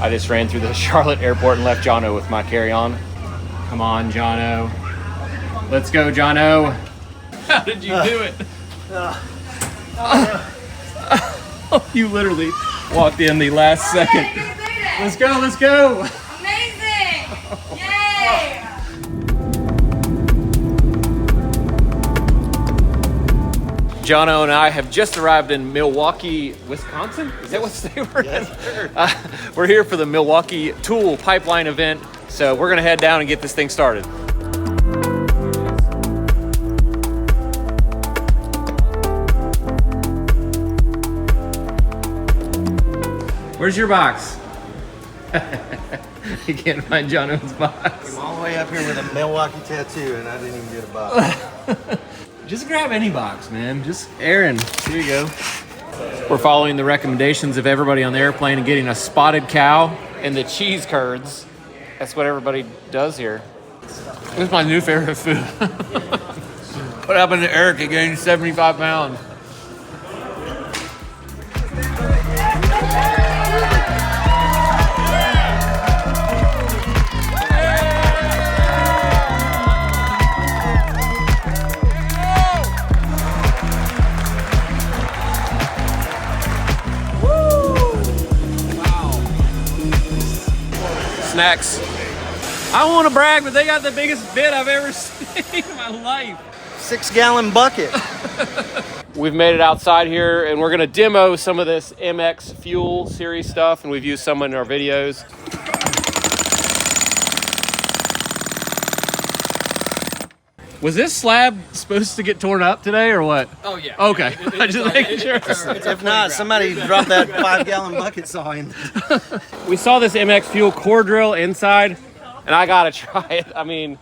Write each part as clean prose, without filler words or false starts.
I just ran through the Charlotte airport and left Jono with my carry-on. Come on, Jono. Let's go, Jono. How did you do it? You literally walked in the last second. Let's go, let's go. Amazing! Yay! Jono and I have just arrived in Milwaukee, Wisconsin. Is that what they were? Yes, sir. We're here for the Milwaukee Tool Pipeline event. So we're gonna head down and get this thing started. Where's your box? You can't find Jono's box. I'm all the way up here with a Milwaukee tattoo and I didn't even get a box. Just grab any box, man. Just Aaron, here you go. We're following the recommendations of everybody on the airplane and getting a spotted cow and the cheese curds. That's what everybody does here. This is my new favorite food. What happened to Eric? He gained 75 pounds. Snacks. I don't want to brag, but they got the biggest bit I've ever seen in my life. 6-gallon bucket. We've made it outside here and we're gonna demo some of this MX Fuel series stuff, and we've used some in our videos. Was this slab supposed to get torn up today or what? Oh yeah. Okay, I just making sure. If not, somebody dropped that 5-gallon bucket saw in. We saw this MX Fuel core drill inside, and I gotta try it. I mean,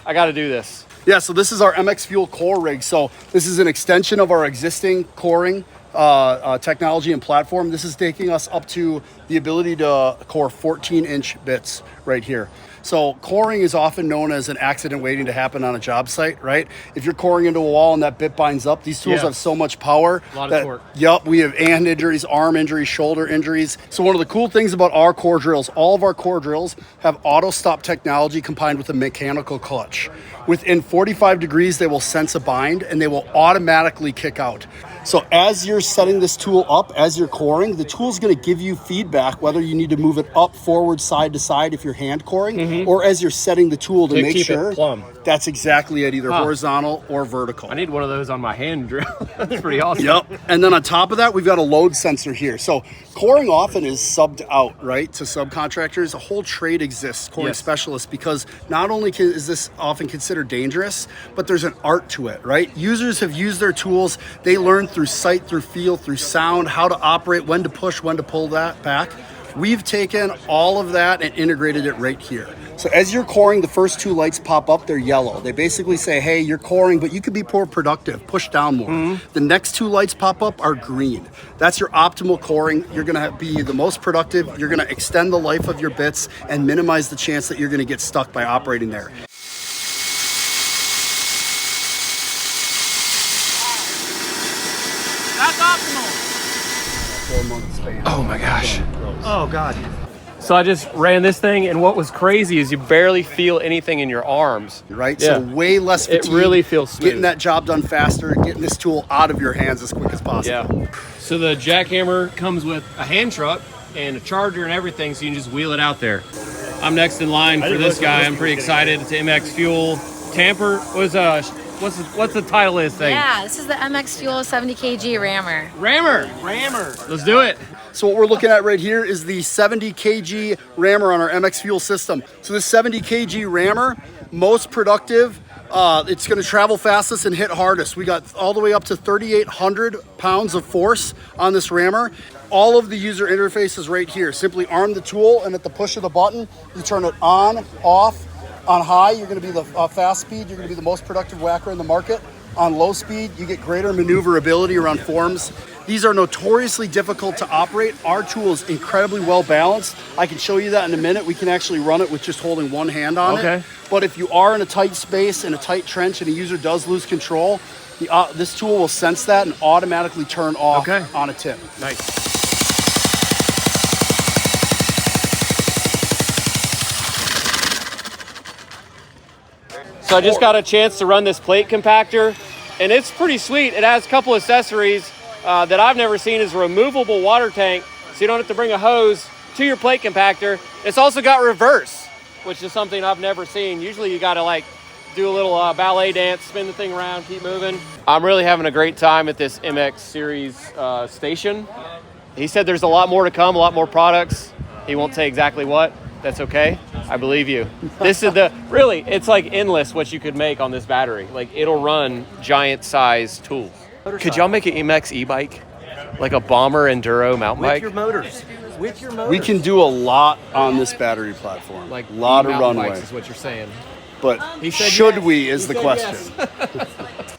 I gotta do this. Yeah, so this is our MX Fuel core rig. So this is an extension of our existing coring technology and platform. This is taking us up to the ability to core 14-inch bits right here. So coring is often known as an accident waiting to happen on a job site, right? If you're coring into a wall and that bit binds up, these tools have so much power. A lot of torque. Yep, we have hand injuries, arm injuries, shoulder injuries. So one of the cool things about our core drills, all of our core drills have auto stop technology combined with a mechanical clutch. Within 45 degrees, they will sense a bind and they will automatically kick out. So as you're setting this tool up, as you're coring, the tool's gonna give you feedback whether you need to move it up, forward, side to side if you're hand coring, or as you're setting the tool to make keep sure it plumb. that's exactly it, either horizontal or vertical. I need one of those on my hand drill. That's pretty awesome. Yep. And then on top of that, we've got a load sensor here. So coring often is subbed out, right, to subcontractors. A whole trade exists, coring specialists, because not only is this often considered dangerous, but there's an art to it, right? Users have used their tools. They learn through sight, through feel, through sound, how to operate, when to push, when to pull that back. We've taken all of that and integrated it right here. So as you're coring, the first two lights pop up, they're yellow. They basically say, hey, you're coring, but you could be more productive, push down more. The next two lights pop up are green. That's your optimal coring. You're gonna be the most productive. You're gonna extend the life of your bits and minimize the chance that you're gonna get stuck by operating there. That's optimal. 4-month span. Oh my gosh. Oh, God. So I just ran this thing, and what was crazy is you barely feel anything in your arms. Right? Yeah. So way less fatigue. It really feels smooth. Getting that job done faster, getting this tool out of your hands as quick as possible. Yeah. So the jackhammer comes with a hand truck and a charger and everything, so you can just wheel it out there. I'm next in line for this guy. I'm pretty excited. It's MX Fuel Tamper. What's the title of this thing? Yeah, this is the MX Fuel 70 kg rammer. Rammer. Let's do it. So what we're looking at right here is the 70 kg rammer on our MX Fuel system. So this 70 kg rammer, most productive, it's gonna travel fastest and hit hardest. We got all the way up to 3,800 pounds of force on this rammer. All of the user interface is right here. Simply arm the tool, and at the push of the button, you turn it on, off. On high, you're gonna be the fast speed, you're gonna be the most productive whacker in the market. On low speed, you get greater maneuverability around forms. These are notoriously difficult to operate. Our tool is incredibly well balanced. I can show you that in a minute. We can actually run it with just holding one hand on it. But if you are in a tight space, in a tight trench, and a user does lose control, this tool will sense that and automatically turn off on a tip. Nice. So I just got a chance to run this plate compactor, and it's pretty sweet. It has a couple accessories that I've never seen. Is a removable water tank, so you don't have to bring a hose to your plate compactor. It's also got reverse, which is something I've never seen. Usually you gotta like do a little ballet dance, spin the thing around, keep moving. I'm really having a great time at this MX series station. He said there's a lot more to come, a lot more products. He won't say exactly what. That's okay. I believe you. This is really, it's like endless what you could make on this battery. Like it'll run giant size tools. Could y'all make an MX e-bike? Like a bomber enduro mountain bike? With your motors. We can do a lot on this battery platform. Like a lot of mountain runway. bikes is what you're saying. But He said should yes. we is He the said question. yes.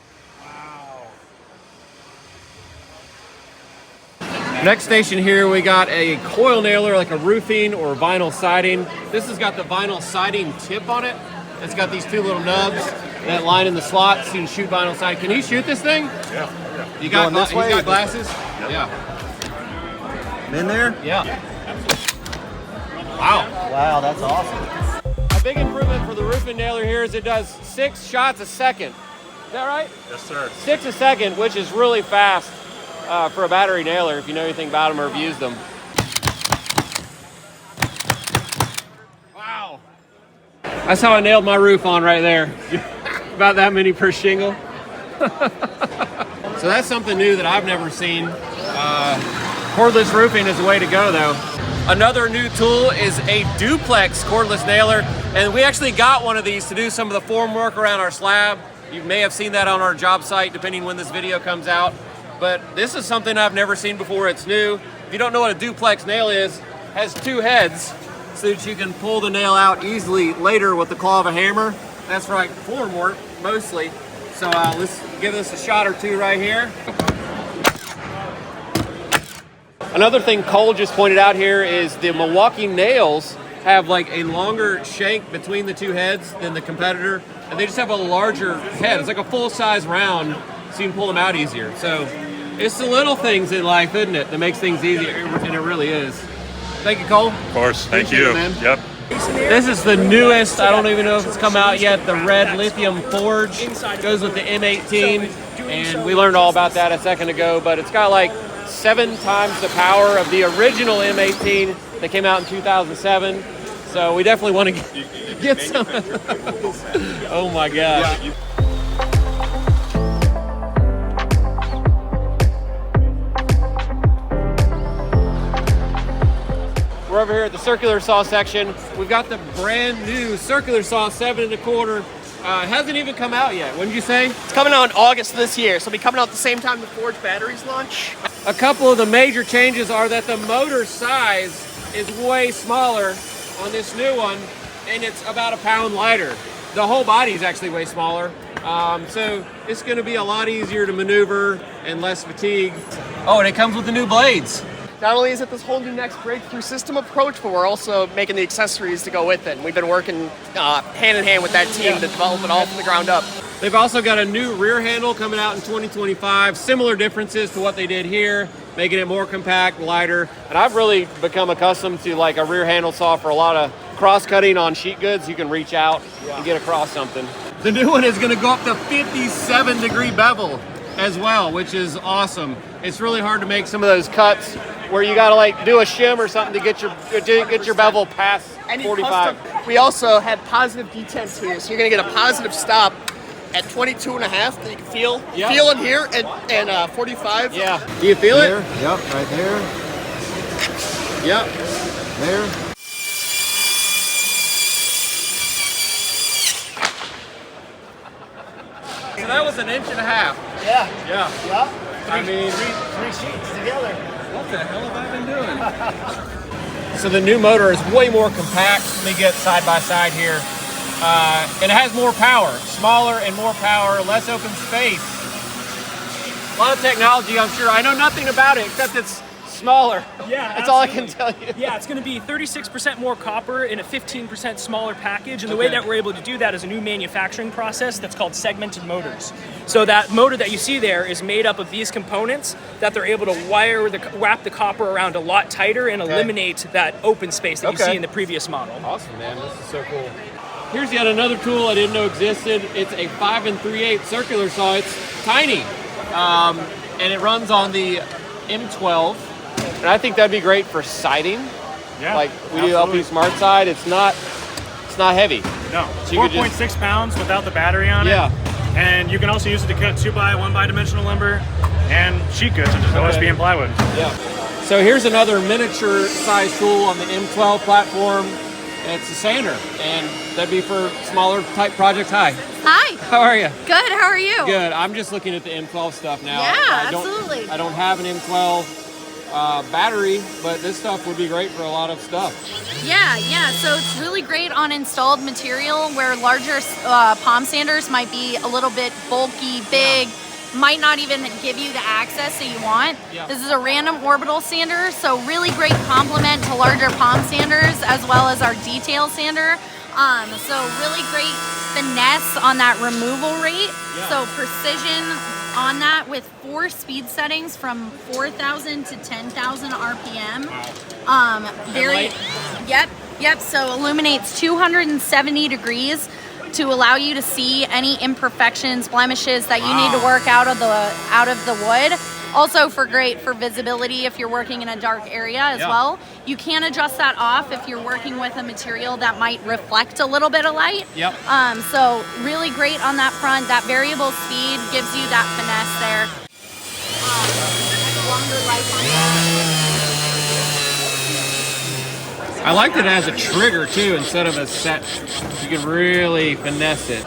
Next station here, we got a coil nailer, like a roofing or vinyl siding. This has got the vinyl siding tip on it. It's got these two little nubs that line in the slots so you can shoot vinyl siding. Can he shoot this thing? Yeah. You got, Going this he's way? got glasses? Yep. Yeah. In there? Yeah. Wow. Wow, that's awesome. A big improvement for the roofing nailer here is it does 6 shots a second. Is that right? Yes, sir. 6 a second, which is really fast for a battery nailer if you know anything about them or have used them. Wow. That's how I nailed my roof on right there. About that many per shingle. So that's something new that I've never seen. Cordless roofing is the way to go though. Another new tool is a duplex cordless nailer, and we actually got one of these to do some of the form work around our slab. You may have seen that on our job site depending when this video comes out. But this is something I've never seen before. It's new. If you don't know what a duplex nail is, it has 2 heads so that you can pull the nail out easily later with the claw of a hammer. That's right, form work mostly. So let's give this a shot or two right here. Another thing Cole just pointed out here is the Milwaukee nails have like a longer shank between the 2 heads than the competitor, and they just have a larger head. It's like a full-size round, so you can pull them out easier. So it's the little things in life, isn't it, that makes things easier, and it really is. Thank you, Cole. Of course. Thank Appreciate you. it, man. Yep. This is the newest, I don't even know if it's come out yet, the red lithium forge. Goes with the M18, and we learned all about that a second ago, but it's got like 7 times the power of the original M18 that came out in 2007. So we definitely want to get some of those. Oh my gosh. We're over here at the circular saw section. We've got the brand new circular saw 7 1/4. It hasn't even come out yet. When did you say? It's coming out in August of this year, so it'll be coming out at the same time the Forge batteries launch. A couple of the major changes are that the motor size is way smaller on this new one, and it's about a pound lighter. The whole body is actually way smaller, so it's going to be a lot easier to maneuver and less fatigue. Oh, and it comes with the new blades. Not only is it this whole new next breakthrough system approach, but we're also making the accessories to go with it. We've been working hand in hand with that team to develop it all from the ground up. They've also got a new rear handle coming out in 2025. Similar differences to what they did here, making it more compact, lighter. And I've really become accustomed to like a rear handle saw for a lot of cross-cutting on sheet goods. You can reach out and get across something. The new one is gonna go up to 57-degree bevel as well, which is awesome. It's really hard to make some of those cuts where you gotta like do a shim or something to get your bevel past 45. We also had positive detents here, so you're gonna get a positive stop at 22.5 that you can feel in here, and 45. Yeah. Do you feel it? Yep, right there. Yep. There. So that was 1.5 inches. Yeah. Yeah. Yeah. I mean, Three sheets together. what the hell have I been doing? So the new motor is way more compact. Let me get side by side here. And it has more power, smaller and more power, less open space. A lot of technology, I'm sure. I know nothing about it except it's smaller. Yeah, That's all I can tell you. Yeah, it's going to be 36% more copper in a 15% smaller package. And the way that we're able to do that is a new manufacturing process that's called segmented motors. So that motor that you see there is made up of these components that they're able to wrap the copper around a lot tighter and eliminate that open space that you see in the previous model. Awesome, man. This is so cool. Here's yet another tool I didn't know existed. It's a 5 3/8 circular saw. It's tiny, and it runs on the M12. And I think that'd be great for siding. Yeah, like we do LP Smart Side. It's not heavy. No, So you could 4.6 pounds without the battery on it. Yeah. And you can also use it to cut 2x, 1x dimensional lumber and sheet goods, such as OSB and plywood. Yeah. So here's another miniature size tool on the M12 platform. It's a sander, and that'd be for smaller type projects. Hi. Hi. How are you? Good. How are you? Good. I'm just looking at the M12 stuff now. Yeah, absolutely. I don't have an M12 battery, but this stuff would be great for a lot of stuff. Yeah. So it's really great on installed material where larger palm sanders might be a little bit bulky, big, might not even give you the access that you want. Yeah. This is a random orbital sander, so really great complement to larger palm sanders as well as our detail sander. So really great finesse on that removal rate. Yeah. So precision on that with 4 speed settings from 4,000 to 10,000 RPM. Very, yep. So illuminates 270 degrees to allow you to see any imperfections, blemishes that you need to work out of the wood. Also great for visibility if you're working in a dark area as well. You can adjust that off if you're working with a material that might reflect a little bit of light. Yep. So really great on that front. That variable speed gives you that finesse there. Longer life on that. I like that it has a trigger too instead of a set. You can really finesse it.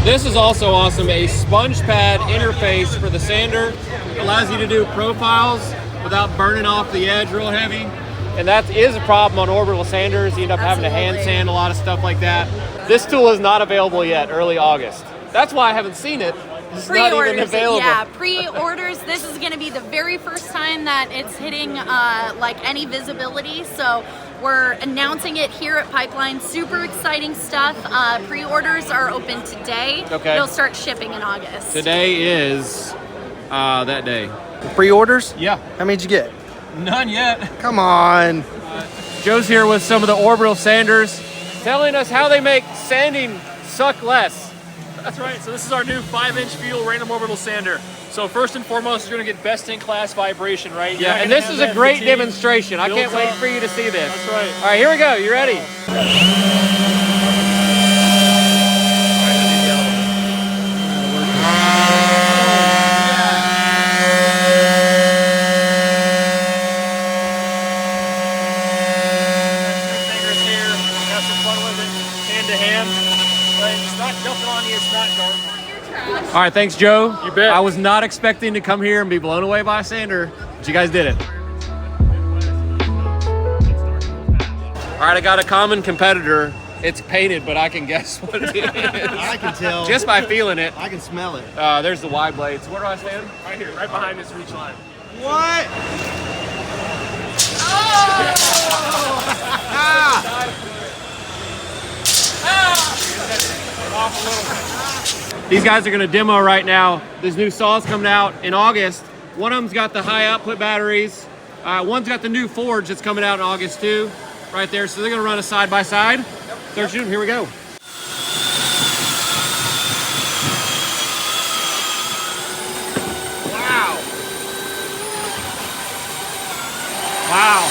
This is also awesome, a sponge pad interface for the sander. It allows you to do profiles without burning off the edge real heavy. And that is a problem on orbital sanders. You end up having to hand sand a lot of stuff like that. This tool is not available yet, early August. That's why I haven't seen it. It's not even available. Yeah, pre-orders. This is going to be the very first time that it's hitting like any visibility. So we're announcing it here at Pipeline. Super exciting stuff. Pre-orders are open today. Okay. It'll start shipping in August. Today is that day. Pre-orders? Yeah. How many did you get? None yet. Come on. Joe's here with some of the orbital sanders, telling us how they make sanding suck less. That's right. So this is our new 5-inch fuel random orbital sander. So first and foremost, you're going to get best-in-class vibration, right? Yeah, and this is a great demonstration. I can't wait for you to see this. That's right. All right, here we go. You ready? Fingers here. Have some fun with it. Hand to hand. Right? It's not jumping on you. It's not dark. All right, thanks, Joe. You bet. I was not expecting to come here and be blown away by a sander, but you guys did it. All right, I got a common competitor. It's painted, but I can guess what it is. I can tell. Just by feeling it. I can smell it. There's the Y blades. Where do I stand? Right here, right behind this reach line. What? These guys are gonna demo right now. This new saw's coming out in August. One of them's got the high output batteries. One's got the new forge that's coming out in August too, right there. So they're gonna run a side by side. Start shooting, here we go. Wow. Wow.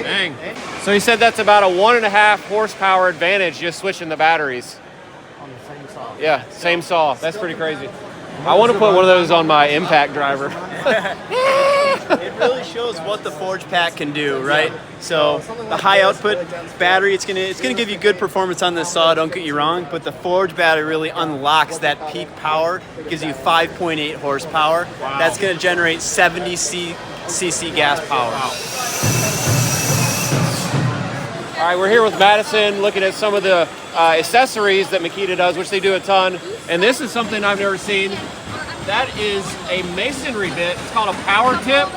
Dang. So he said that's about a 1.5 horsepower advantage just switching the batteries. On the same saw. Yeah, same saw. That's pretty crazy. I want to put one of those on my impact driver. It really shows what the forge pack can do, right? So the high output battery, it's gonna give you good performance on this saw, don't get you wrong, but the forge battery really unlocks that peak power, gives you 5.8 horsepower. Wow. That's gonna generate 70 cc gas power. All right, we're here with Madison looking at some of the accessories that Makita does, which they do a ton. And this is something I've never seen. That is a masonry bit. It's called a power tip.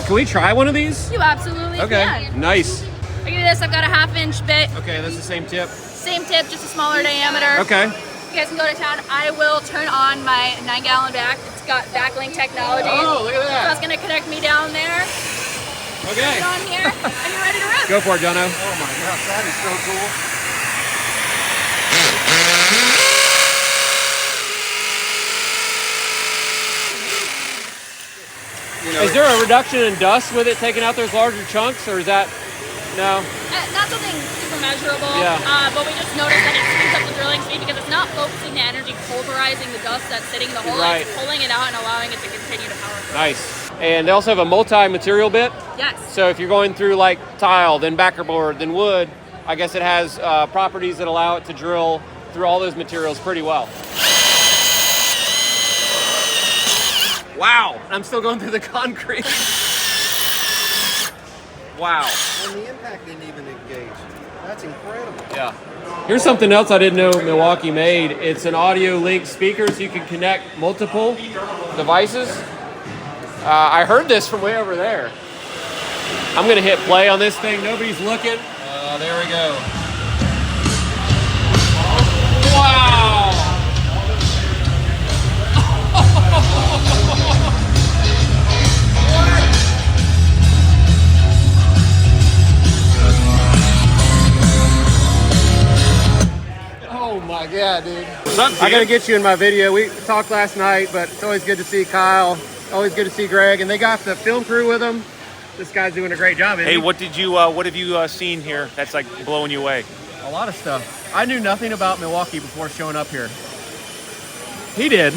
Can we try one of these? You absolutely can. Nice. I give you this. I've got a 1/2-inch bit. Okay, that's the same tip. Same tip, just a smaller diameter. Okay. You guys can go to town. I will turn on my 9-gallon back. It's got backlink technology. Oh, look at So that. it's gonna connect me down there. Okay. Get on here, and you're ready to rip. Go for it, Jono. Oh my gosh, that is so cool. You know, Is there a reduction in dust with it taking out those larger chunks, or is that no? Not something super measurable, Yeah. but we just noticed that it speeds up the drilling speed because it's not focusing the energy pulverizing the dust that's sitting in the hole. Right. It's pulling it out and allowing it to continue to power through. Nice. And they also have a multi-material bit. Yes. So if you're going through like tile, then backerboard, then wood, I guess it has properties that allow it to drill through all those materials pretty well. Wow, I'm still going through the concrete. Wow. and the impact didn't even engage. That's incredible. Yeah. Here's something else I didn't know Milwaukee made. It's an audio link speaker so you can connect multiple devices. I heard this from way over there. I'm gonna hit play on this thing. Nobody's looking. There we go. Wow. Oh my God, dude. What's up, dude? I gotta get you in my video. We talked last night, but it's always good to see Kyle. Always good to see Greg, and they got the film crew with them. This guy's doing a great job. Hey, what have you seen here that's like blowing you away? A lot of stuff. I knew nothing about Milwaukee before showing up here. He did.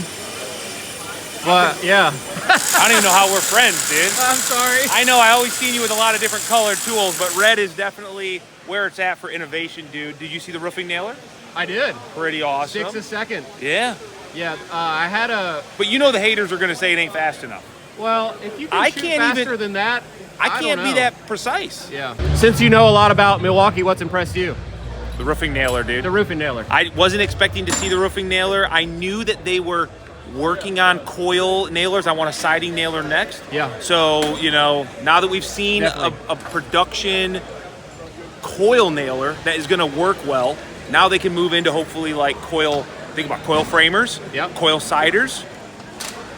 But yeah. I don't even know how we're friends, dude. I'm sorry. I know I always seen you with a lot of different colored tools, but red is definitely where it's at for innovation, dude. Did you see the roofing nailer? I did. Pretty awesome. 6 a second. Yeah. Yeah, I had a. But you know the haters are gonna say it ain't fast enough. Well, if you can I shoot can't faster even- than that, I don't can't be know. that precise. Yeah. Since you know a lot about Milwaukee, what's impressed you? The roofing nailer, dude. The roofing nailer. I wasn't expecting to see the roofing nailer. I knew that they were working on coil nailers. I want a siding nailer next. Yeah. So, you know, now that we've seen Definitely. a production coil nailer that is going to work well, now they can move into hopefully like coil, think about coil framers, Yep. coil siders.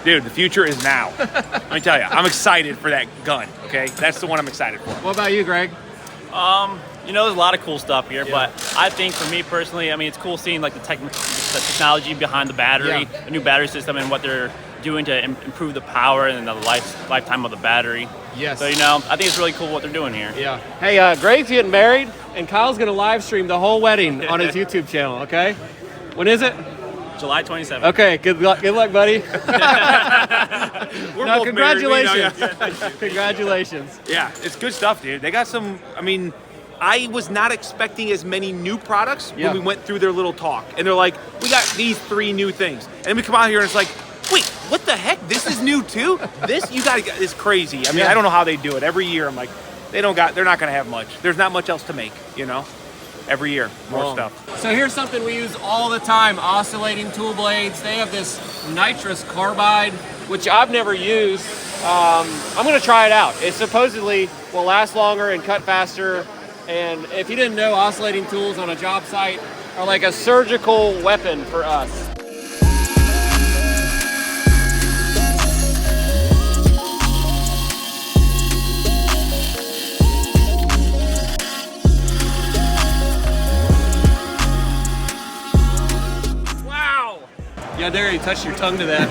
Dude, the future is now. Let me tell you, I'm excited for that gun, okay? That's the one I'm excited for. What about you, Greg? You know, there's a lot of cool stuff here, but I think for me personally, I mean, it's cool seeing like the technology behind the battery, the new battery system, and what they're doing to improve the power and the lifetime of the battery. Yes. So, you know, I think it's really cool what they're doing here. Yeah. Hey, Greg's getting married, and Kyle's gonna live stream the whole wedding on his YouTube channel. Okay. When is it? July 27th. Okay. Good luck, buddy. We're No, both congratulations. married, we know, Congratulations. yeah, it's good stuff, dude. They got some, I mean, I was not expecting as many new products Yeah. when we went through their little talk. And they're like, we got these 3 new things. And then we come out here and it's like, wait, what the heck? This is new too? This, you gotta get, it's crazy. I mean, Yeah. I don't know how they do it. Every year I'm like, they're not gonna have much. There's not much else to make, you know? Every year, more stuff. So here's something we use all the time, oscillating tool blades. They have this nitrous carbide, which I've never used. I'm gonna try it out. It supposedly will last longer and cut faster. And if you didn't know, oscillating tools on a job site are like a surgical weapon for us. Yeah, there you touched your tongue to that.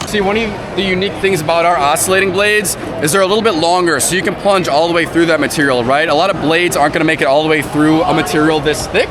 See, one of the unique things about our oscillating blades is they're a little bit longer, so you can plunge all the way through that material, right? A lot of blades aren't gonna make it all the way through a material this thick,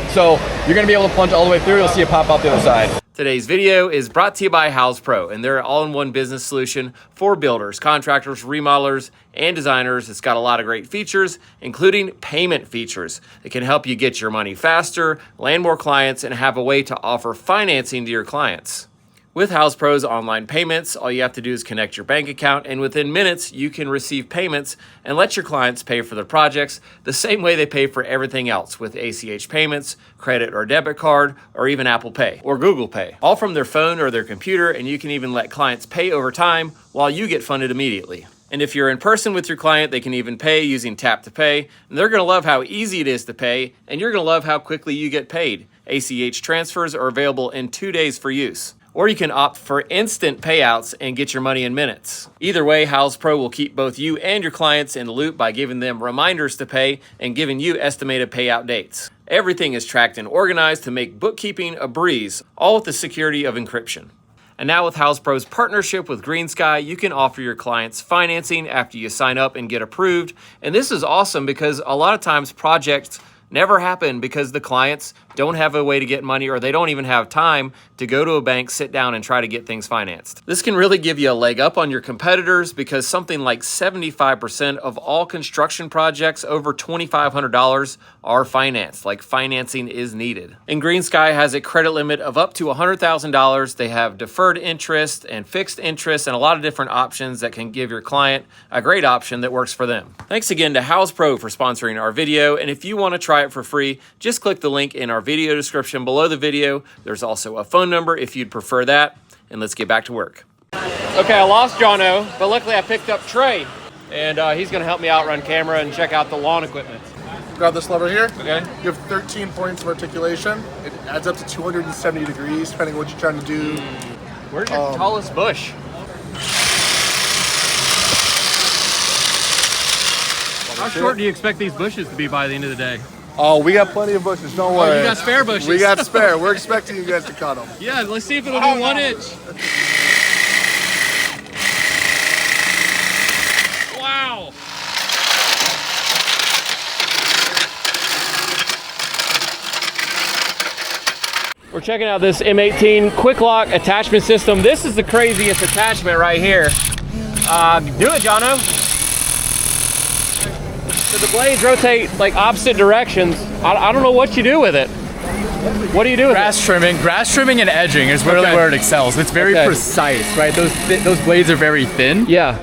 so you're gonna be able to plunge all the way through, you'll see it pop out the other side. Today's video is brought to you by HOUZZ PRO, and they're an all-in-one business solution for builders, contractors, remodelers, and designers. It's got a lot of great features, including payment features that can help you get your money faster, land more clients, and have a way to offer financing to your clients. With HOUZZ PRO's online payments, all you have to do is connect your bank account, and within minutes, you can receive payments and let your clients pay for their projects the same way they pay for everything else with ACH payments, credit or debit card, or even Apple Pay or Google Pay, all from their phone or their computer, and you can even let clients pay over time while you get funded immediately. And if you're in person with your client, they can even pay using Tap to Pay, and they're gonna love how easy it is to pay, and you're gonna love how quickly you get paid. ACH transfers are available in 2 days for use. or you can opt for instant payouts and get your money in minutes. Either way, HOUZZ PRO will keep both you and your clients in the loop by giving them reminders to pay and giving you estimated payout dates. Everything is tracked and organized to make bookkeeping a breeze, all with the security of encryption. And now with HOUZZ PRO's partnership with GreenSky, you can offer your clients financing after you sign up and get approved. And this is awesome because a lot of times projects never happen because the clients don't have a way to get money, or they don't even have time to go to a bank, sit down and try to get things financed. This can really give you a leg up on your competitors because something like 75% of all construction projects over $2,500 are financed, like financing is needed. And GreenSky has a credit limit of up to $100,000. They have deferred interest and fixed interest and a lot of different options that can give your client a great option that works for them. Thanks again to HOUZZ PRO for sponsoring our video. And if you want to try it for free, just click the link in our video description below the video. There's also a phone number if you'd prefer that. And let's get back to work. Okay, I lost Jono, but luckily I picked up Trey. And he's gonna help me out run camera and check out the lawn equipment. Grab this lever here. Okay. You have 13 points of articulation. It adds up to 270 degrees, depending on what you're trying to do. Where's your tallest bush? How short do you expect these bushes to be by the end of the day? Oh, we got plenty of bushes, don't worry. Oh, you got spare bushes. We got spare. We're expecting you guys to cut them. Yeah, let's see if it'll do 1 inch. Wow. We're checking out this M18 quick lock attachment system. This is the craziest attachment right here. Do it, Jono. So the blades rotate like opposite directions. I don't know what you do with it. What do you do with Grass trimming and edging is really where it excels. It's very precise, right? Those blades are very thin. Yeah.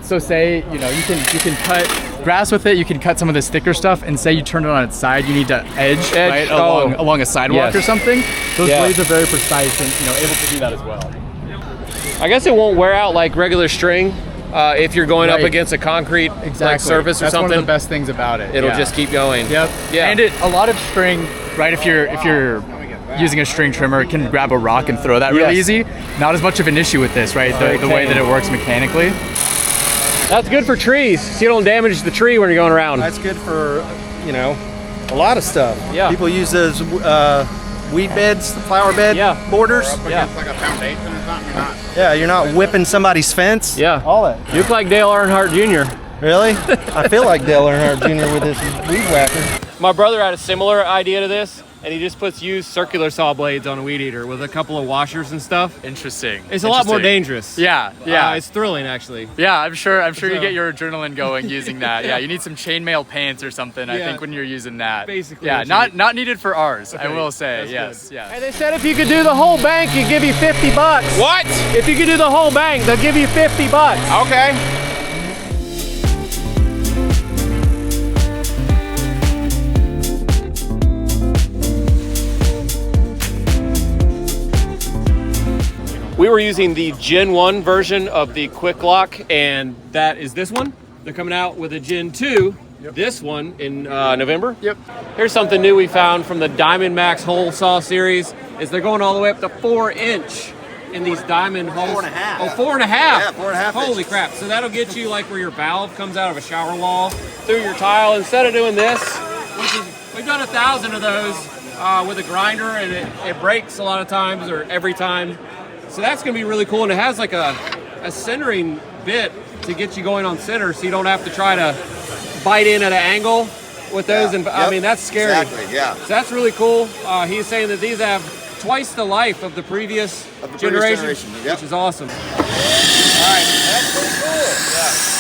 So say, you know, you can cut grass with it, you can cut some of this thicker stuff, and say you turn it on its side, you need to edge right, along a sidewalk or something. Those blades are very precise and, you know, able to do that as well. I guess it won't wear out like regular string. If you're going up against a concrete like surface or something. That's one of the best things about it. It'll just keep going. Yep. Yeah. And a lot of string, right? If you're using a string trimmer, it can grab a rock and throw that really easy. Not as much of an issue with this, right? The way that it works mechanically. That's good for trees, so you don't damage the tree when you're going around. That's good for, you know, a lot of stuff. Yeah. People use those weed beds, the flower bed borders. Yeah. Like a foundation or something. Yeah, you're not whipping somebody's fence. Yeah. All that. You look like Dale Earnhardt Jr. Really? I feel like Dale Earnhardt Jr. with his weed whacker. My brother had a similar idea to this, and he just puts used circular saw blades on a weed eater with a couple of washers and stuff. Interesting. It's a lot more dangerous. Yeah. It's thrilling, actually. Yeah, I'm sure you get your adrenaline going using that. Yeah, you need some chainmail pants or something, I think, when you're using that. Basically. Yeah, not needed for ours, I will say. Yes. Hey, they said if you could do the whole bank, you'd give you $50. What? If you could do the whole bank, they'll give you $50. Okay. We were using the Gen 1 version of the Quick Lock, and that is this one. They're coming out with a Gen 2, this one, in November. Yep. Here's something new we found from the Diamond Max hole saw series, is they're going all the way up to 4 inch in these diamond holes. 4.5. Oh, 4.5. Yeah, 4.5 Holy inches. crap. So that'll get you like where your valve comes out of a shower wall through your tile. Instead of doing this, which is, we've done 1,000 of those with a grinder, and it breaks a lot of times or every time. So that's going to be really cool, and it has like a centering bit to get you going on center, so you don't have to try to bite in at an angle with those. And I mean, that's scary. Exactly, yeah. So that's really cool. He's saying that these have twice the life of the previous generation, which is awesome. All right, that's pretty cool. Yeah.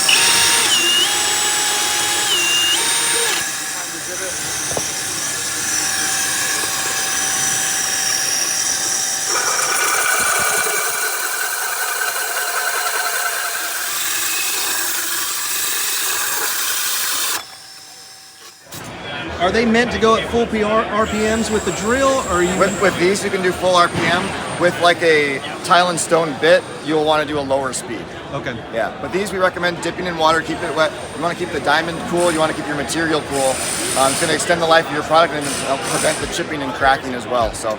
Are they meant to go at full RPMs with the drill, or you? With these, you can do full RPM. With like a tile and stone bit, you'll want to do a lower speed. Okay. Yeah, but these we recommend dipping in water, keep it wet. You want to keep the diamond cool, you want to keep your material cool. It's going to extend the life of your product and prevent the chipping and cracking as well. So.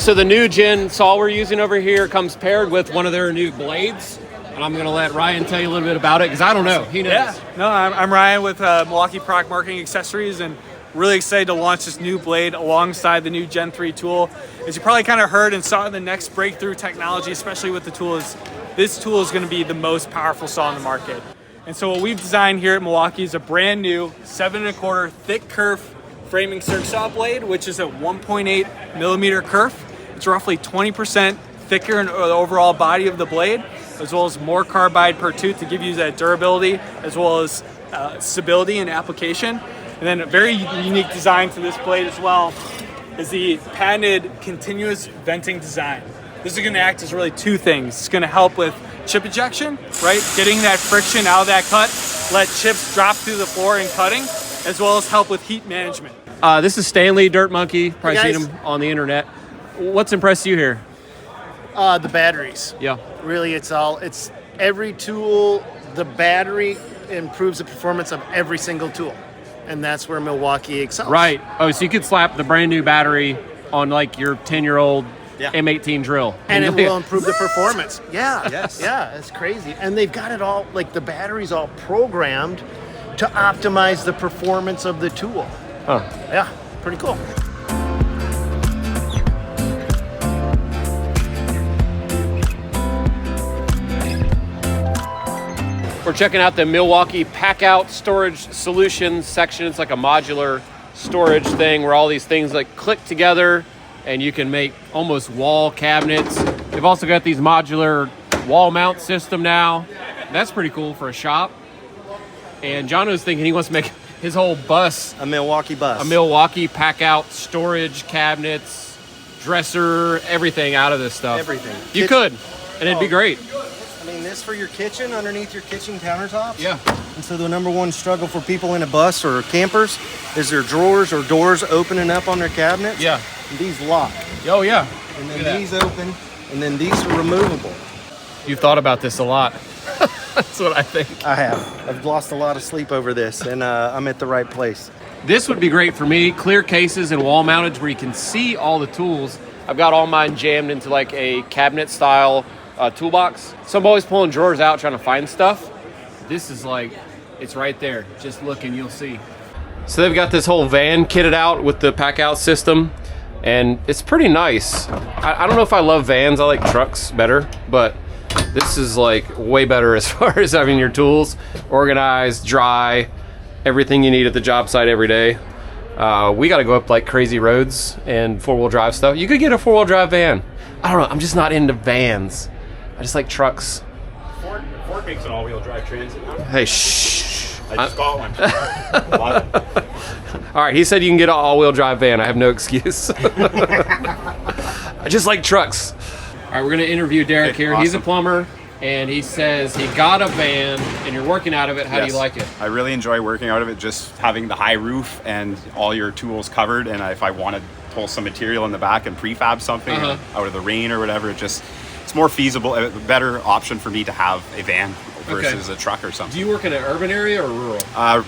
So the new gen saw we're using over here comes paired with one of their new blades. And I'm going to let Ryan tell you a little bit about it because I don't know. He knows. Yeah, no, I'm Ryan with Milwaukee Product Marketing Accessories, and really excited to launch this new blade alongside the new Gen 3 tool. As you probably kind of heard and saw in the next breakthrough technology, especially with the tool, is this tool is going to be the most powerful saw in the market. And so what we've designed here at Milwaukee is a brand new 7¼ thick kerf framing circ saw blade, which is a 1.8 millimeter kerf. It's roughly 20% thicker in the overall body of the blade, as well as more carbide per tooth to give you that durability, as well as stability in application. And then a very unique design to this blade as well is the patented continuous venting design. This is going to act as really two things. It's going to help with chip ejection, right? Getting that friction out of that cut, let chips drop through the floor in cutting, as well as help with heat management. This is Stanley Dirt Monkey. Probably Hey, seen him on the internet. What's impressed you here? The batteries. Yeah. Really, it's every tool, the battery improves the performance of every single tool. And that's where Milwaukee excels. Right. Oh, so you could slap the brand new battery on like your 10-year-old M18 drill. And it will improve the performance. Yeah. Yes. Yeah, it's crazy. And they've got it all, like the battery's all programmed to optimize the performance of the tool. Huh. Yeah, pretty cool. We're checking out the Milwaukee Pack-Out Storage Solutions section. It's like a modular storage thing where all these things like click together and you can make almost wall cabinets. They've also got these modular wall mount system now. That's pretty cool for a shop. And John was thinking he wants to make his whole bus a Milwaukee bus. A Milwaukee Pack-Out storage cabinets, dresser, everything out of this stuff. Everything. You could, and it'd be great. I mean, this for your kitchen, underneath your kitchen countertops. Yeah. And so the number one struggle for people in a bus or campers is their drawers or doors opening up on their cabinets. Yeah. And these lock. Oh, yeah. And then these open, and then these are removable. You've thought about this a lot. That's what I think. I have. I've lost a lot of sleep over this, and I'm at the right place. This would be great for me. Clear cases and wall mounted where you can see all the tools. I've got all mine jammed into like a cabinet style toolbox. So I'm always pulling drawers out trying to find stuff. This is like, it's right there. Just look and you'll see. So they've got this whole van kitted out with the Pack-Out system, and it's pretty nice. I don't know if I love vans. I like trucks better, but this is like way better as far as having your tools organized, dry, everything you need at the job site every day. We got to go up like crazy roads and four-wheel drive stuff. You could get a four-wheel drive van. I don't know. I'm just not into vans. I just like trucks. Ford makes an all-wheel drive transit now. Hey, shh. I just got one. All right, he said you can get an all-wheel drive van. I have no excuse. I just like trucks. All right, we're going to interview Derek here. Awesome. He's a plumber, and he says he got a van, and you're working out of it. How do you like it? I really enjoy working out of it, just having the high roof and all your tools covered. And if I want to pull some material in the back and prefab something out of the rain or whatever, it's more feasible, a better option for me to have a van versus a truck or something. Do you work in an urban area or rural?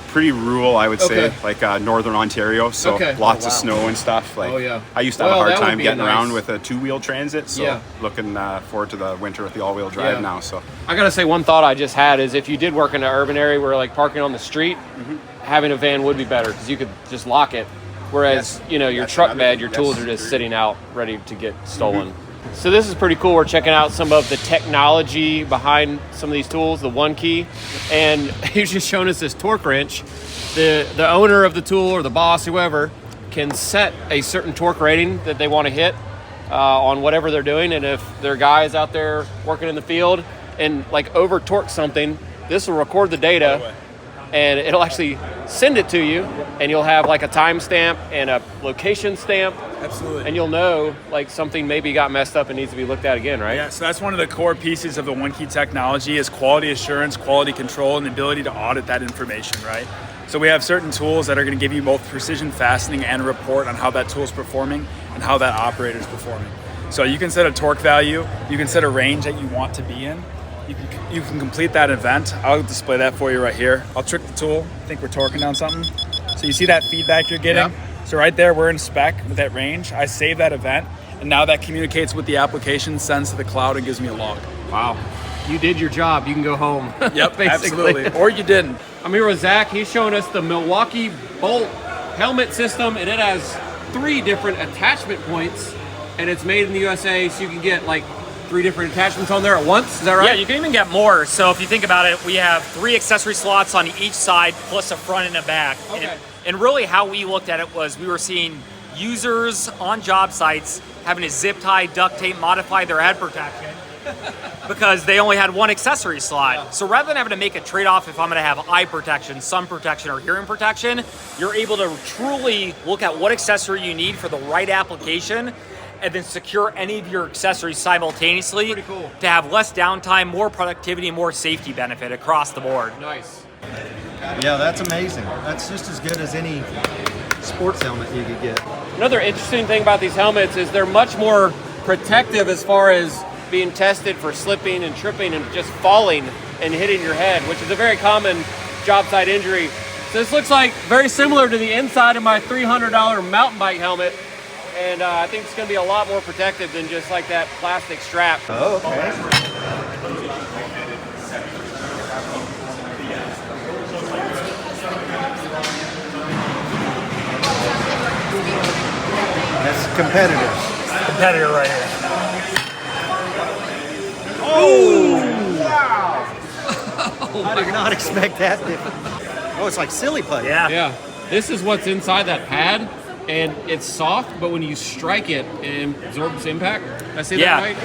Pretty rural, I would say, like northern Ontario. So lots of snow and stuff. Like, I used to have a hard time getting around with a two-wheel transit. So looking forward to the winter with the all-wheel drive now. So I gotta say, one thought I just had is if you did work in an urban area where like parking on the street, having a van would be better because you could just lock it. Whereas your truck bed, your tools are just sitting out ready to get stolen. So this is pretty cool. We're checking out some of the technology behind some of these tools, the One Key, and he's just showing us this torque wrench. The owner of the tool or the boss, whoever, can set a certain torque rating that they want to hit on whatever they're doing. And if their guy is out there working in the field and like over torque something, this will record the data and it'll actually send it to you, and you'll have like a timestamp and a location stamp. Absolutely. And you'll know like something maybe got messed up and needs to be looked at again, right? Yeah, so that's one of the core pieces of the One Key technology is quality assurance, quality control, and the ability to audit that information, right? So we have certain tools that are going to give you both precision fastening and a report on how that tool is performing and how that operator is performing. So you can set a torque value, you can set a range that you want to be in. You can complete that event. I'll display that for you right here. I'll trick the tool. I think we're torquing down something. So you see that feedback you're getting? So right there, we're in spec with that range. I save that event, and now that communicates with the application, sends to the cloud, and gives me a log. Wow. You did your job. You can go home. Yep, basically. absolutely. Or you didn't. I'm here with Zach. He's showing us the Milwaukee Bolt helmet system, and it has 3 different attachment points, and it's made in the USA, so you can get like 3 different attachments on there at once. Is that right? Yeah, you can even get more. So if you think about it, we have 3 accessory slots on each side, plus a front and a back. Okay. And really how we looked at it was we were seeing users on job sites having to zip tie, duct tape, modify their head protection because they only had 1 accessory slot. So rather than having to make a trade-off if I'm gonna have eye protection, sun protection, or hearing protection, you're able to truly look at what accessory you need for the right application and then secure any of your accessories simultaneously to have less downtime, more productivity, and more safety benefit across the board. Nice. Yeah, that's amazing. That's just as good as any sports helmet you could get. Another interesting thing about these helmets is they're much more protective as far as being tested for slipping and tripping and just falling and hitting your head, which is a very common job site injury. So this looks like very similar to the inside of my $300 mountain bike helmet. And I think it's going to be a lot more protective than just like that plastic strap. Oh, okay. That's competitors. Competitor right here. Oh! Wow! I did not expect that. Oh, it's like silly putty. Yeah. This is what's inside that pad, and it's soft, but when you strike it, it absorbs impact. Did I say that right?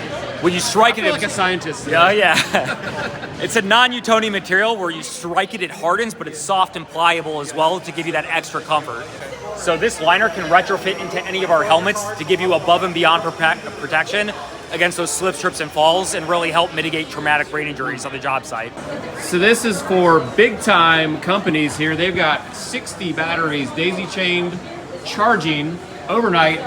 When you strike I it, feel like a scientist. Yeah, yeah. It's a non-Newtonian material where you strike it, it hardens, but it's soft and pliable as well to give you that extra comfort. So this liner can retrofit into any of our helmets to give you above and beyond protection against those slips, trips, and falls, and really help mitigate traumatic brain injuries on the job site. So this is for big time companies here. They've got 60 batteries daisy chained, charging overnight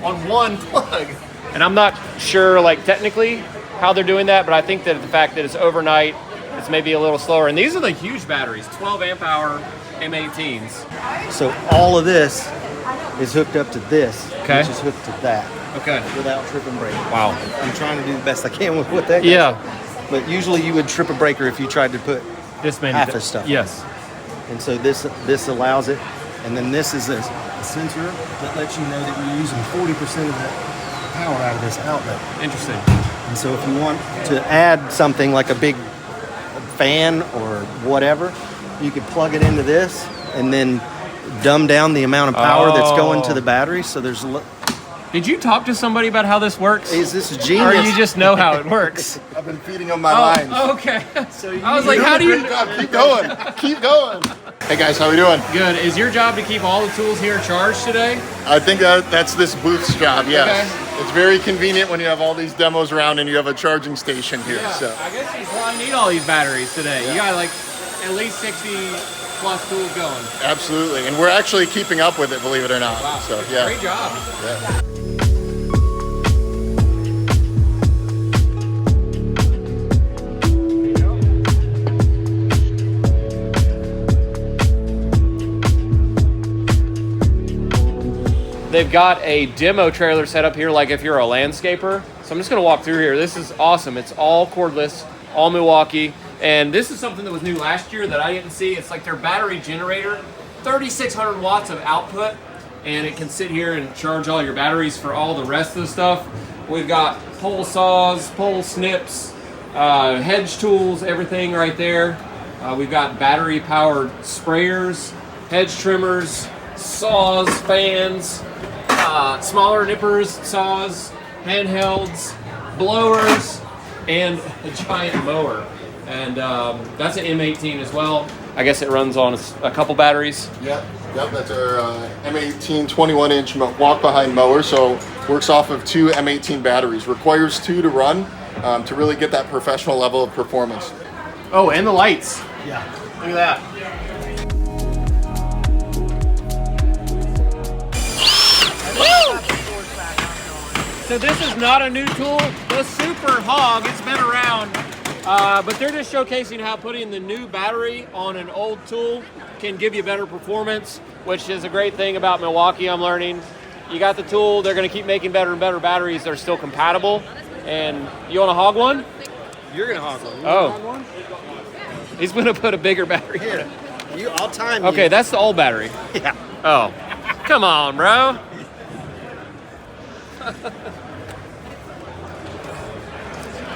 on 1 plug. And I'm not sure like technically how they're doing that, but I think that the fact that it's overnight, it's maybe a little slower. And these are the huge batteries, 12 amp hour M18s. So all of this is hooked up to this, Okay. which is hooked to that. Okay. Without trip and break. Wow. I'm trying to do the best I can with what that Yeah. But usually you would trip a breaker if you tried to put this many half the stuff. Yes. And so this allows it. And then this is a sensor that lets you know that you're using 40% of the power out of this outlet. Interesting. And so if you want to add something like a big fan or whatever, you could plug it into this and then dumb down the amount of power that's going to the battery. So there's Did you talk to somebody about how this works? Is this genius? Or you just know how it works? I've been feeding them my lines. Oh, okay. So I was like, how do you... Keep going. Keep going. Hey guys, how we doing? Good. Is your job to keep all the tools here charged today? I think that's this booth's job, yes. Okay. It's very convenient when you have all these demos around and you have a charging station here. Yeah, So I guess you probably need all these batteries today. You got like at least 60 plus tools going. absolutely. And we're actually keeping up with it, believe it or not. Wow. So yeah. Great job. Yeah. They've got a demo trailer set up here like if you're a landscaper. So I'm just gonna walk through here. This is awesome. It's all cordless, all Milwaukee. And this is something that was new last year that I didn't see. It's like their battery generator, 3,600 watts of output. And it can sit here and charge all your batteries for all the rest of the stuff. We've got pole saws, pole snips, hedge tools, everything right there. We've got battery powered sprayers, hedge trimmers, saws, fans, smaller nippers, saws, handhelds, blowers, and a giant mower. And that's an M18 as well. I guess it runs on a couple batteries. Yep, that's our M18 21-inch walk-behind mower. So works off of 2 M18 batteries. Requires 2 to run to really get that professional level of performance. Oh, and the lights. Yeah. Look at that. So this is not a new tool. The Super Hog, it's been around, but they're just showcasing how putting the new battery on an old tool can give you better performance, which is a great thing about Milwaukee, I'm learning. you got the tool. They're going to keep making better and better batteries that are still compatible. And you want to hog one? You're gonna hog one. You Oh. wanna hog one? He's going to put a bigger battery. Here, I'll time Okay, you. that's the old battery. Yeah. Oh, come on, bro.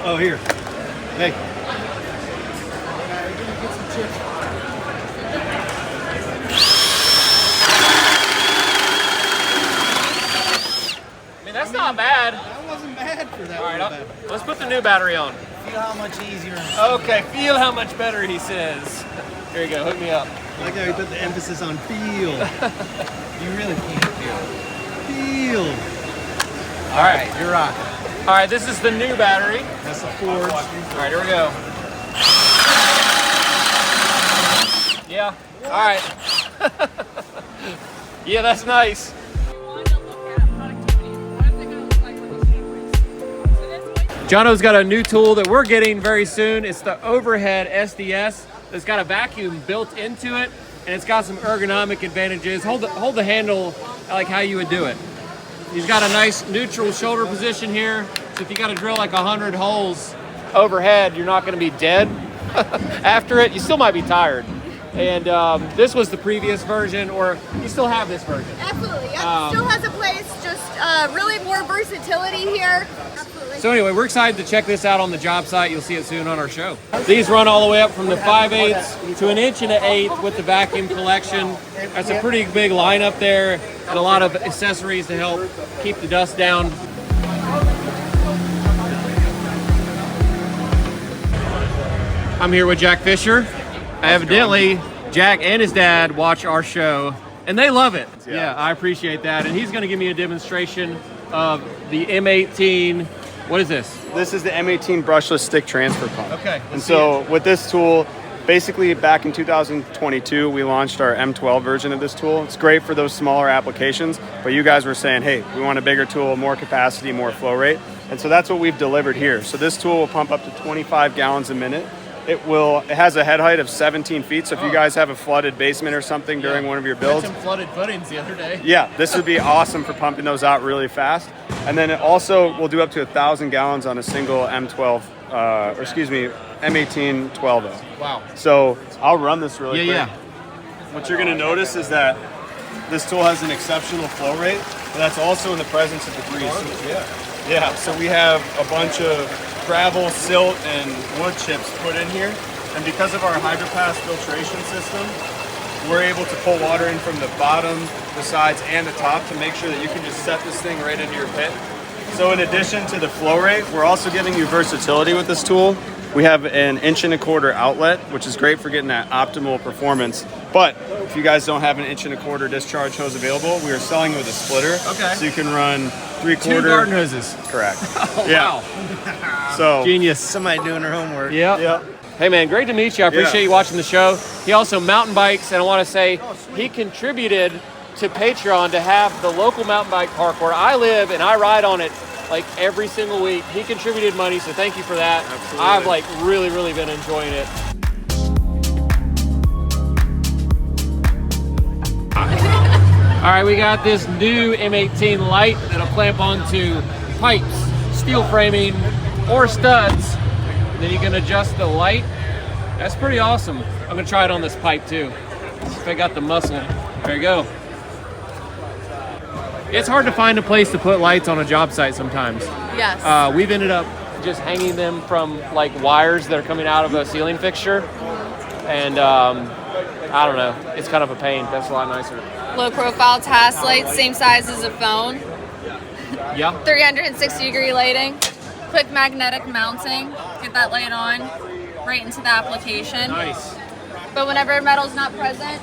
Oh, here. Hey. I mean, that's not bad. That wasn't bad for that. All right, let's put the new battery on. Feel how much easier. Okay, feel how much better he says. Here you go, hook me up. I like how you put the emphasis on feel. You really can't feel. Feel. All right, you're rocking. All right, this is the new battery. That's the Forge. All right, here we go. Yeah. All right. Yeah, that's nice. Jono's got a new tool that we're getting very soon. It's the overhead SDS. It's got a vacuum built into it, and it's got some ergonomic advantages. Hold the handle like how you would do it. He's got a nice neutral shoulder position here, so if you got to drill like 100 holes overhead, you're not going to be dead. After it, you still might be tired. And this was the previous version, or you still have this version? Absolutely, yeah. Still has a place, just really more versatility here. Absolutely. So anyway, we're excited to check this out on the job site. You'll see it soon on our show. These run all the way up from the 5/8 to an 1.1 with the vacuum collection. That's a pretty big lineup there, and a lot of accessories to help keep the dust down. I'm here with Jack Fisher. Evidently, Jack and his dad watch our show, and they love it. Yeah, I appreciate that. And he's going to give me a demonstration of the M18. What is this? This is the M18 brushless stick transfer pump. Okay. And so with this tool, basically back in 2022, we launched our M12 version of this tool. It's great for those smaller applications, but you guys were saying, hey, we want a bigger tool, more capacity, more flow rate. And so that's what we've delivered here. So this tool will pump up to 25 gallons a minute. It has a head height of 17 feet. So if you guys have a flooded basement or something during one of your builds. Had some flooded footings the other day. Yeah, this would be awesome for pumping those out really fast. And then it also will do up to 1,000 gallons on a single M18 12O. Wow. So I'll run this really quick. Yeah. What you're gonna notice is that this tool has an exceptional flow rate, but that's also in the presence of debris. Yeah, so we have a bunch of gravel, silt, and wood chips put in here. And because of our HydroPass filtration system, we're able to pull water in from the bottom, the sides, and the top to make sure that you can just set this thing right into your pit. So in addition to the flow rate, we're also giving you versatility with this tool. We have an 1.25 outlet, which is great for getting that optimal performance. But if you guys don't have an 1.25 discharge hose available, we are selling with a splitter. Okay. So you can run 3/4. 2 garden hoses. Correct. Oh, yeah. wow. So genius. Somebody doing their homework. Yeah. Hey man, great to meet you. I appreciate you watching the show. He also mountain bikes, and I want to say he contributed to Patreon to have the local mountain bike park where I live, and I ride on it like every single week. He contributed money, so thank you for that. Absolutely. I've like really been enjoying it. All right, we got this new M18 light that'll clamp onto pipes, steel framing, or studs. And then you can adjust the light. That's pretty awesome. I'm gonna try it on this pipe too. See if I got the muscle. There you go. It's hard to find a place to put lights on a job site sometimes. Yes. We've ended up just hanging them from like wires that are coming out of a ceiling fixture. And I don't know, it's kind of a pain. That's a lot nicer. Low profile task light, same size as a phone. Yeah. 360-degree lighting. Quick magnetic mounting. Get that light on right into the application. Nice. But whenever metal's not present,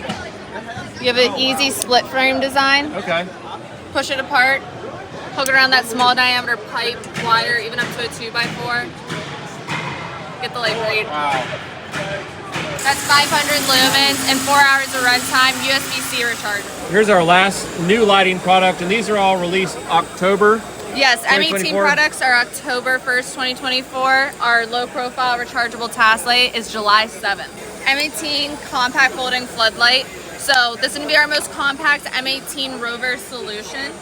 you have an easy split frame design. Okay. Push it apart, hook it around that small diameter pipe, wire, even up to a 2x4. Get the light read. Wow. That's 500 lumens and 4 hours of runtime, USB-C rechargeable. Here's our last new lighting product, and these are all released October. Yes, M18 2024. products are October 1st, 2024. Our low profile rechargeable task light is July 7th. M18 compact folding floodlight. So this is gonna be our most compact M18 rover solution.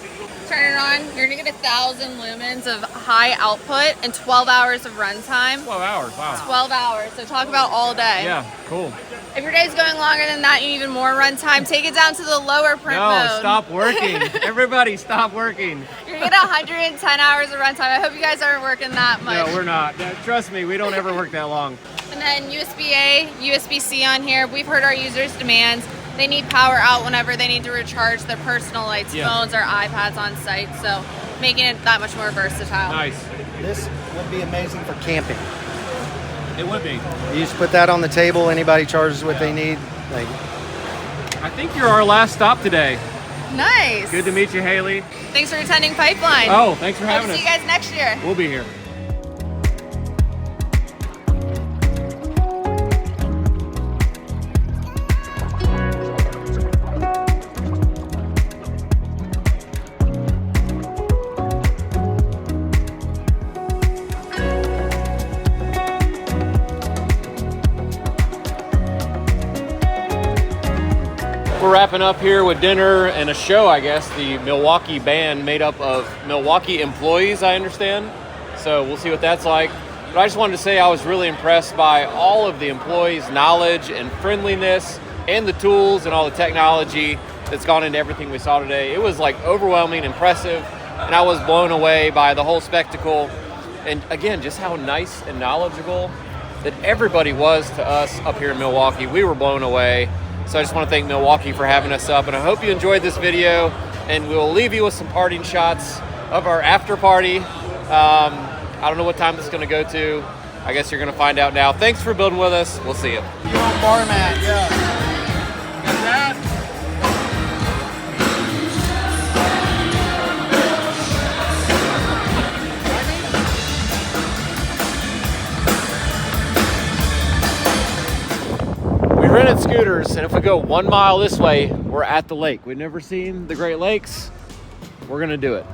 turn it on, you're gonna get 1,000 lumens of high output and 12 hours of runtime. 12 hours, wow. 12 hours, so talk about all day. Yeah, cool. If your day's going longer than that, you need even more runtime, take it down to the lower print mode. No, stop working. Everybody stop working. You're gonna get 110 hours of runtime. I hope you guys aren't working that much. No, we're not. Trust me, we don't ever work that long. And then USB-A, USB-C on here. We've heard our users' demands. They need power out whenever they need to recharge their personal lights, phones, or iPads on site. So making it that much more versatile. Nice. This would be amazing for camping. It would be. You just put that on the table. Anybody charges what they need. Like, I think you're our last stop today. Nice. Good to meet you, Haley. Thanks for attending Pipeline. Oh, thanks for having Hope us. to see you guys next year. We'll be here. We're wrapping up here with dinner and a show, I guess. The Milwaukee band made up of Milwaukee employees, I understand. So we'll see what that's like. But I just wanted to say I was really impressed by all of the employees' knowledge and friendliness and the tools and all the technology that's gone into everything we saw today. It was like overwhelming, impressive, and I was blown away by the whole spectacle. And again, just how nice and knowledgeable that everybody was to us up here in Milwaukee. We were blown away. So I just want to thank Milwaukee for having us up, and I hope you enjoyed this video, and we'll leave you with some parting shots of our after party. I don't know what time this is going to go to. I guess you're going to find out now. Thanks for building with us. We'll see you. Bar mat, yeah. We rented scooters, and if we go 1 mile this way, we're at the lake. We've never seen the Great Lakes. We're going to do it.